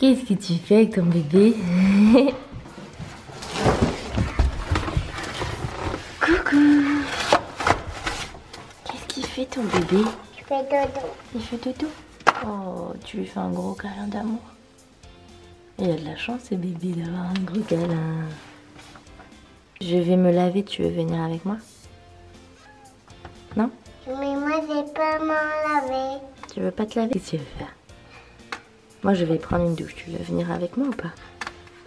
Qu'est-ce que tu fais avec ton bébé? Coucou. Qu'est-ce qu'il fait ton bébé? Je fais dodo. Il fait dodo. Oh, tu lui fais un gros câlin d'amour. Il a de la chance ce bébé d'avoir un gros câlin. Je vais me laver, tu veux venir avec moi? Non? Mais moi j'ai pas m'en laver. Tu veux pas te laver? Qu'est-ce que tu veux faire? Moi je vais prendre une douche, tu veux venir avec moi ou pas?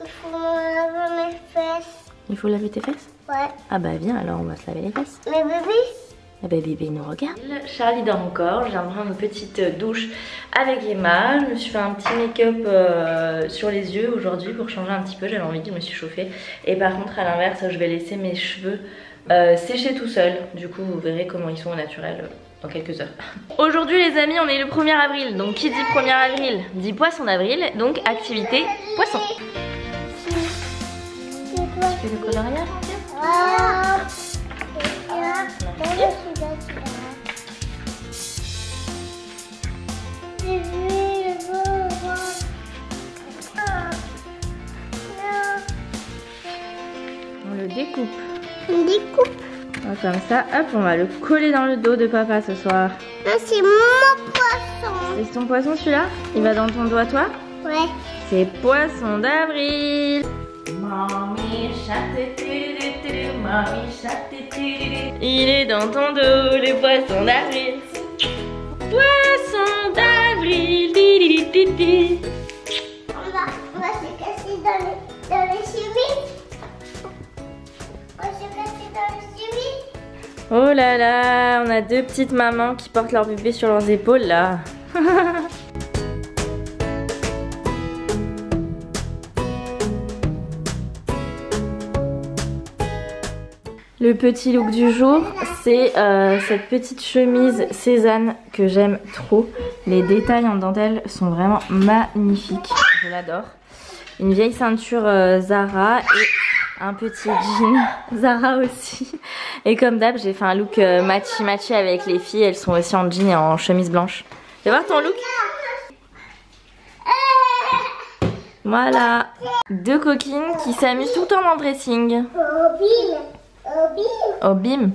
Il faut me laver mes fesses. Il faut laver tes fesses? Ouais. Ah bah viens, alors on va se laver les fesses. Mais bébé? Eh ben bébé il nous regarde. Charlie dort encore, je viens de prendre une petite douche avec Emma. Je me suis fait un petit make-up sur les yeux aujourd'hui pour changer un petit peu, j'avais envie, je me suis chauffée. Et par contre à l'inverse, je vais laisser mes cheveux sécher tout seul. Du coup vous verrez comment ils sont au naturel dans quelques heures. Aujourd'hui les amis, on est le 1er avril, donc qui dit 1er avril dit poisson d'avril, donc activité poisson. Tu fais le coloriage en fait? Ah. On le découpe. On découpe. Comme ça, hop, on va le coller dans le dos de papa ce soir. Non, c'est mon poisson. C'est ton poisson celui-là? Il va dans ton dos à toi? Ouais. C'est poisson d'avril. Mamie chatte, mamie chatte, il est dans ton dos le poisson d'avril. Poisson d'avril. On va se casser dans le chimie. On va se casser dans le chimie. Oh là là, on a deux petites mamans qui portent leur bébé sur leurs épaules là. Le petit look du jour, c'est cette petite chemise Cézanne que j'aime trop. Les détails en dentelle sont vraiment magnifiques, je l'adore. Une vieille ceinture Zara et un petit jean Zara aussi. Et comme d'hab, j'ai fait un look matchy avec les filles, elles sont aussi en jean et en chemise blanche. Tu vas voir ton look? Voilà, deux coquines qui s'amusent tout le temps dans le dressing. Oh bim.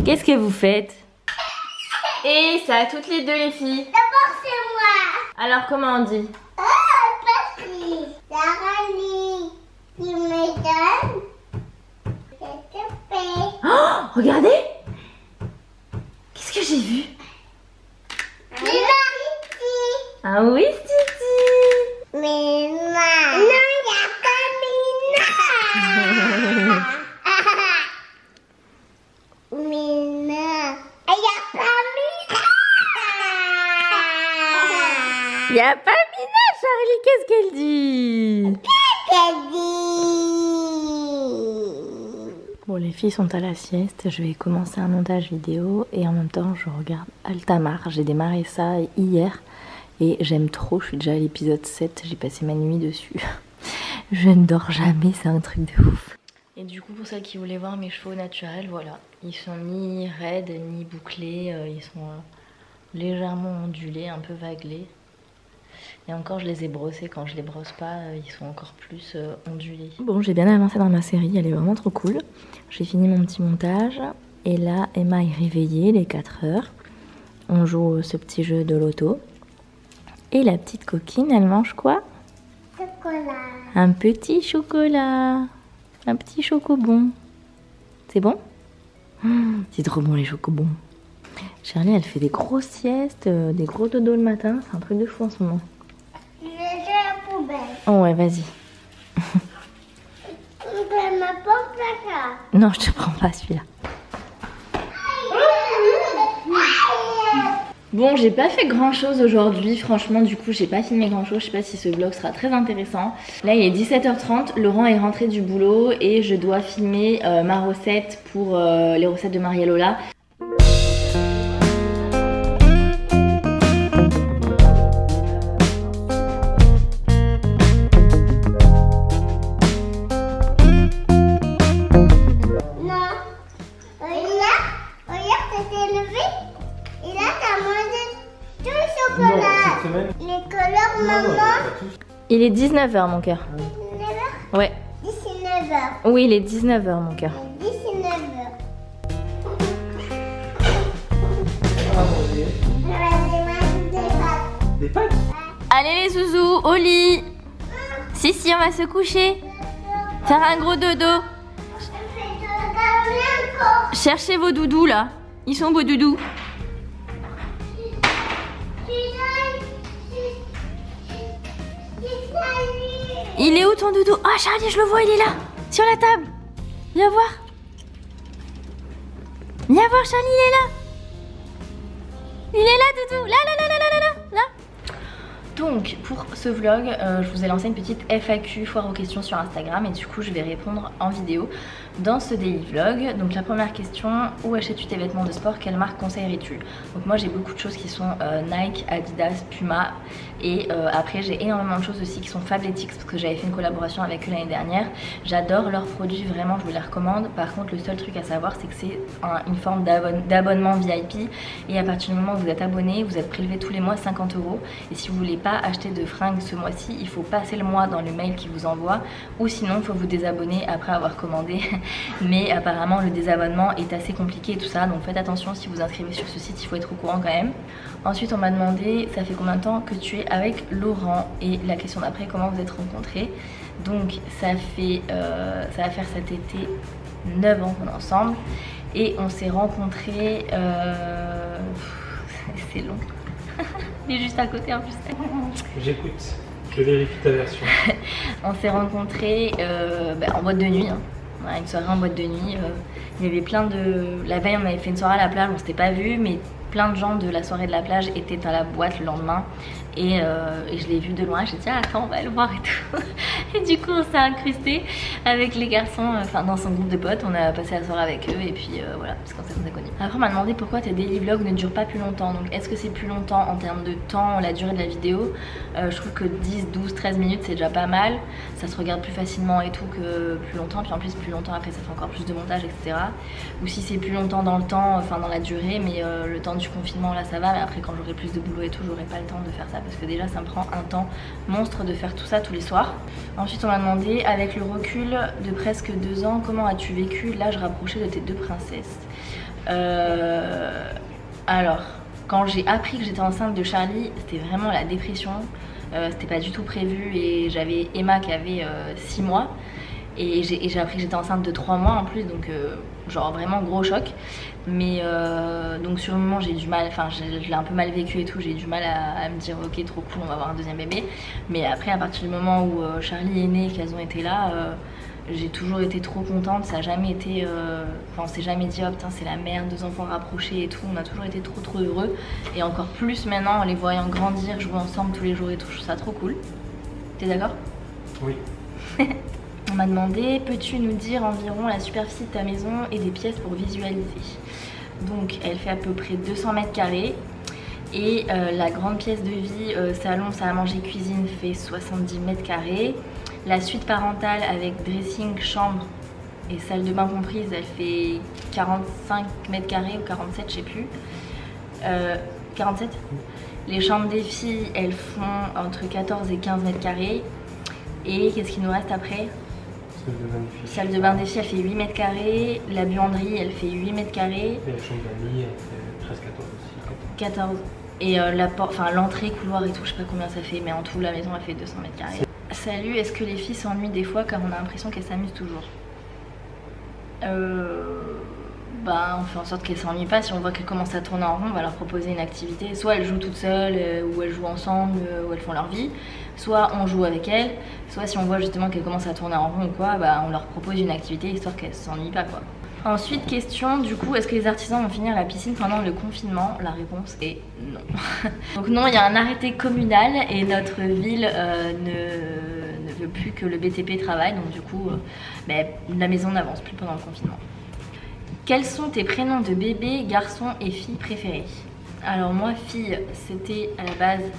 Qu'est-ce que vous faites? Et ça à toutes les deux les filles. D'abord c'est moi. Alors comment on dit? Papy. Sarah qui me donne. Je te fais. Oh, regardez. Qu'est-ce que j'ai vu? Ah oui Titi. Mais non. Non, il n'y a pas Mina. Mina. Il n'y a pas Mina. Il n'y a pas Mina, Charlie, qu'est-ce qu'elle dit? Qu'est-ce qu'elle dit? Bon, les filles sont à la sieste, je vais commencer un montage vidéo et en même temps je regarde Altamar. J'ai démarré ça hier et j'aime trop, je suis déjà à l'épisode 7, j'ai passé ma nuit dessus. Je ne dors jamais, c'est un truc de ouf. Et du coup, pour celles qui voulaient voir mes cheveux naturels, voilà. Ils sont ni raides, ni bouclés, ils sont légèrement ondulés, un peu vaguelés. Et encore, je les ai brossés, quand je les brosse pas, ils sont encore plus ondulés. Bon, j'ai bien avancé dans ma série, elle est vraiment trop cool. J'ai fini mon petit montage. Et là, Emma est réveillée, les 4 heures. On joue ce petit jeu de loto. Et la petite coquine, elle mange quoi? Chocolat. Un petit chocolat. Un petit chocobon. C'est bon? C'est trop bon les chocobons. Charlie, elle fait des grosses siestes, des gros dodos le matin. C'est un truc de fou en ce moment. Je vais à la poubelle. Oh ouais, vas-y. Je me porte là. Non, je te prends pas celui-là. Bon, j'ai pas fait grand chose aujourd'hui, franchement, du coup, j'ai pas filmé grand chose. Je sais pas si ce vlog sera très intéressant. Là, il est 17h30, Laurent est rentré du boulot et je dois filmer ma recette pour les recettes de Maria Lola. Les Il est 19h mon cœur. 19h. Ouais. 19h. Oui, il est 19h mon cœur. 19h. Des pâtes? Allez les zouzous, au lit. Si, on va se coucher. Faire un gros dodo. Cherchez vos doudous là. Ils sont beaux doudous. Il est où ton doudou? Ah Charlie, je le vois, il est là. Sur la table. Viens voir. Viens voir Charlie, il est là. Il est là doudou. Là. Donc pour ce vlog, je vous ai lancé une petite FAQ, foire aux questions sur Instagram, et du coup je vais répondre en vidéo dans ce daily vlog. Donc la première question, où achètes-tu tes vêtements de sport? Quelle marque conseillerais-tu? Donc moi j'ai beaucoup de choses qui sont Nike, Adidas, Puma, et après j'ai énormément de choses aussi qui sont Fabletics parce que j'avais fait une collaboration avec eux l'année dernière. J'adore leurs produits, vraiment je vous les recommande. Par contre le seul truc à savoir c'est que c'est une forme d'abonnement VIP, et à partir du moment où vous êtes abonné, vous êtes prélevé tous les mois 50 €, et si vous voulez pas acheter de fringues ce mois-ci, il faut passer le mois dans le mail qui vous envoie, ou sinon il faut vous désabonner après avoir commandé. Mais apparemment le désabonnement est assez compliqué et tout ça, donc faites attention si vous inscrivez sur ce site, il faut être au courant quand même. Ensuite on m'a demandé, ça fait combien de temps que tu es avec Laurent? Et la question d'après, comment vous êtes rencontrés? Donc ça va faire cet été 9 ans qu'on est ensemble, et on s'est rencontrés, c'est long. Il est juste à côté en plus. J'écoute, je vérifie ta version. On s'est rencontrés en boîte de nuit, hein. Ouais, une soirée en boîte de nuit. Il y avait plein de... La veille on avait fait une soirée à la plage, on s'était pas vu, mais plein de gens de la soirée de la plage étaient à la boîte le lendemain, et je l'ai vu de loin, j'ai dit ah, attends on va le voir et tout. Et du coup on s'est incrusté avec les garçons, enfin dans son groupe de potes, on a passé la soirée avec eux, et puis voilà, parce qu'on s'est connus. Après on m'a demandé pourquoi tes daily vlogs ne durent pas plus longtemps. Donc est-ce que c'est plus longtemps en termes de temps, la durée de la vidéo? Je trouve que 10, 12, 13 minutes c'est déjà pas mal, ça se regarde plus facilement et tout que plus longtemps, puis en plus plus longtemps après ça fait encore plus de montage etc. Ou si c'est plus longtemps dans le temps, enfin dans la durée, mais le temps du confinement là ça va, mais après quand j'aurai plus de boulot et tout, j'aurai pas le temps de faire ça, parce que déjà ça me prend un temps monstre de faire tout ça tous les soirs. Ensuite on m'a demandé, avec le recul de presque 2 ans, comment as-tu vécu l'âge rapproché de tes 2 princesses? Alors quand j'ai appris que j'étais enceinte de Charlie, c'était vraiment la dépression, c'était pas du tout prévu, et j'avais Emma qui avait 6 mois, et j'ai appris que j'étais enceinte de 3 mois en plus, donc genre vraiment gros choc. Mais donc sur le moment j'ai du mal, enfin je l'ai un peu mal vécu et tout, j'ai du mal à me dire ok trop cool on va avoir un deuxième bébé. Mais après à partir du moment où Charlie est né, qu'elles ont été là, j'ai toujours été trop contente, ça a jamais été, enfin on s'est jamais dit oh putain c'est la merde, 2 enfants rapprochés et tout, on a toujours été trop heureux, et encore plus maintenant en les voyant grandir, jouer ensemble tous les jours et tout, je trouve ça trop cool. T'es d'accord? Oui. On m'a demandé, peux-tu nous dire environ la superficie de ta maison et des pièces pour visualiser? Donc elle fait à peu près 200 mètres carrés, et la grande pièce de vie, salon, salle à manger, cuisine, fait 70 mètres carrés. La suite parentale avec dressing, chambre et salle de bain comprise, elle fait 45 mètres carrés ou 47, je sais plus. 47. Les chambres des filles, elles font entre 14 et 15 mètres carrés. Et qu'est-ce qu'il nous reste après? Salle de bain des filles, elle fait 8 mètres carrés. La buanderie, elle fait 8 mètres carrés. Et la chambre d'amis, elle fait presque 14 aussi. 14. Et la porte, enfin l'entrée, couloir et tout, je sais pas combien ça fait, mais en tout la maison elle fait 200 mètres carrés. Salut, est-ce que les filles s'ennuient des fois car on a l'impression qu'elles s'amusent toujours? Bah on fait en sorte qu'elles s'ennuient pas. Si on voit qu'elles commencent à tourner en rond, on va leur proposer une activité. Soit elles jouent toutes seules, ou elles jouent ensemble, ou elles font leur vie. Soit on joue avec elles. Soit si on voit justement qu'elles commencent à tourner en rond ou quoi, bah on leur propose une activité histoire qu'elles s'ennuient pas quoi. Ensuite question, du coup, est-ce que les artisans vont finir la piscine pendant le confinement? La réponse est non. Donc non, il y a un arrêté communal et notre ville ne veut plus que le BTP travaille, donc du coup la maison n'avance plus pendant le confinement. Quels sont tes prénoms de bébé, garçon et fille préférés? Alors moi, fille, c'était à la base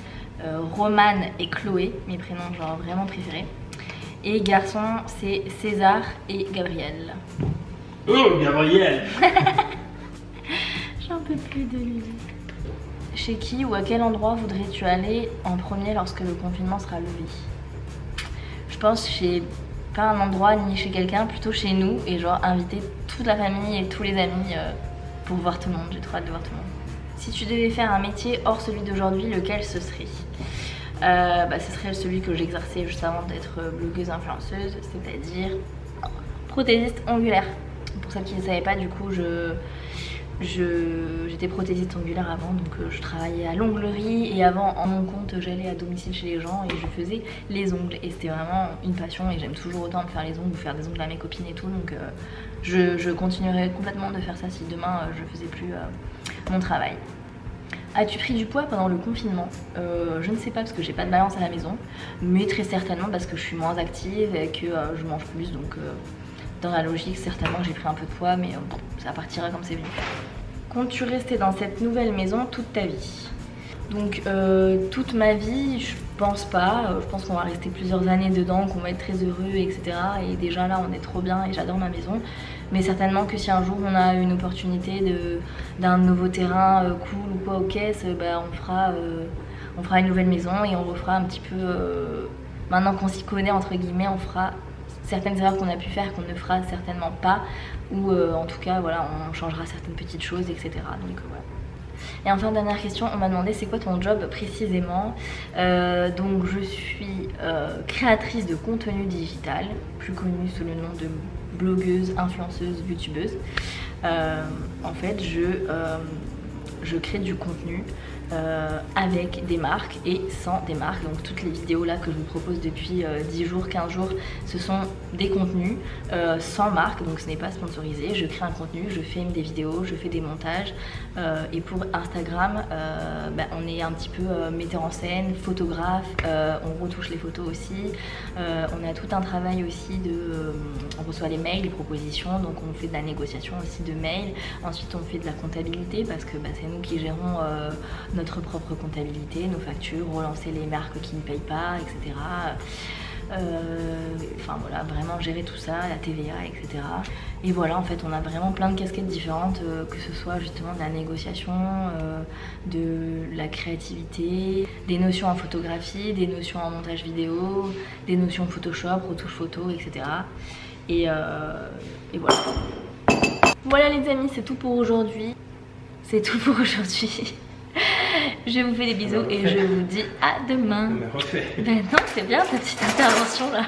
Romane et Chloé, mes prénoms genre vraiment préférés. Et garçon, c'est César et Gabriel. Oh, Gabriel. J'en peux plus de lui. Chez qui ou à quel endroit voudrais-tu aller en premier lorsque le confinement sera levé? je pense chez pas un endroit ni chez quelqu'un, plutôt chez nous, et genre inviter toute la famille et tous les amis pour voir tout le monde. J'ai trop hâte de voir tout le monde. Si tu devais faire un métier hors celui d'aujourd'hui, lequel ce serait? Ce serait celui que j'exerçais juste avant d'être blogueuse influenceuse, c'est-à-dire prothésiste ongulaire. Pour celles qui ne savaient pas, du coup j'étais prothésiste ongulaire avant, donc je travaillais à l'onglerie, et avant en mon compte j'allais à domicile chez les gens et je faisais les ongles, et c'était vraiment une passion, et j'aime toujours autant me faire les ongles ou faire des ongles à mes copines et tout, donc je continuerai complètement de faire ça si demain je faisais plus mon travail. As-tu pris du poids pendant le confinement? Je ne sais pas parce que j'ai pas de balance à la maison, mais très certainement parce que je suis moins active et que je mange plus, donc dans la logique certainement que j'ai pris un peu de poids, mais ça partira comme c'est venu. Comptes-tu rester dans cette nouvelle maison toute ta vie? Donc toute ma vie, je pense pas. Je pense qu'on va rester plusieurs années dedans, qu'on va être très heureux, etc. Et déjà là on est trop bien et j'adore ma maison. Mais certainement que si un jour on a une opportunité d'un nouveau terrain cool ou quoi aux caisses, on fera une nouvelle maison et on refera un petit peu, maintenant qu'on s'y connaît entre guillemets, on fera certaines erreurs qu'on a pu faire qu'on ne fera certainement pas, ou en tout cas voilà, on changera certaines petites choses, etc. Donc voilà. Et enfin, dernière question, on m'a demandé c'est quoi ton job précisément. Donc je suis créatrice de contenu digital, plus connue sous le nom de blogueuse, influenceuse, youtubeuse. En fait je crée du contenu avec des marques et sans des marques. Donc toutes les vidéos là que je vous propose depuis 10 jours, 15 jours, ce sont des contenus sans marque, donc ce n'est pas sponsorisé. Je crée un contenu, je filme des vidéos, je fais des montages, et pour Instagram on est un petit peu metteur en scène, photographe, on retouche les photos aussi, on a tout un travail aussi on reçoit les mails, les propositions, donc on fait de la négociation aussi de mails. Ensuite on fait de la comptabilité parce que c'est nous qui gérons notre propre comptabilité, nos factures, relancer les marques qui ne payent pas, etc. Enfin voilà, vraiment gérer tout ça, la TVA, etc. Et voilà, en fait on a vraiment plein de casquettes différentes, que ce soit justement de la négociation, de la créativité, des notions en photographie, des notions en montage vidéo, des notions Photoshop, retouche photo, etc. Et voilà. Voilà les amis, c'est tout pour aujourd'hui. C'est tout pour aujourd'hui. Je vous fais des bisous et je vous dis à demain. Ben non, c'est bien cette petite intervention là.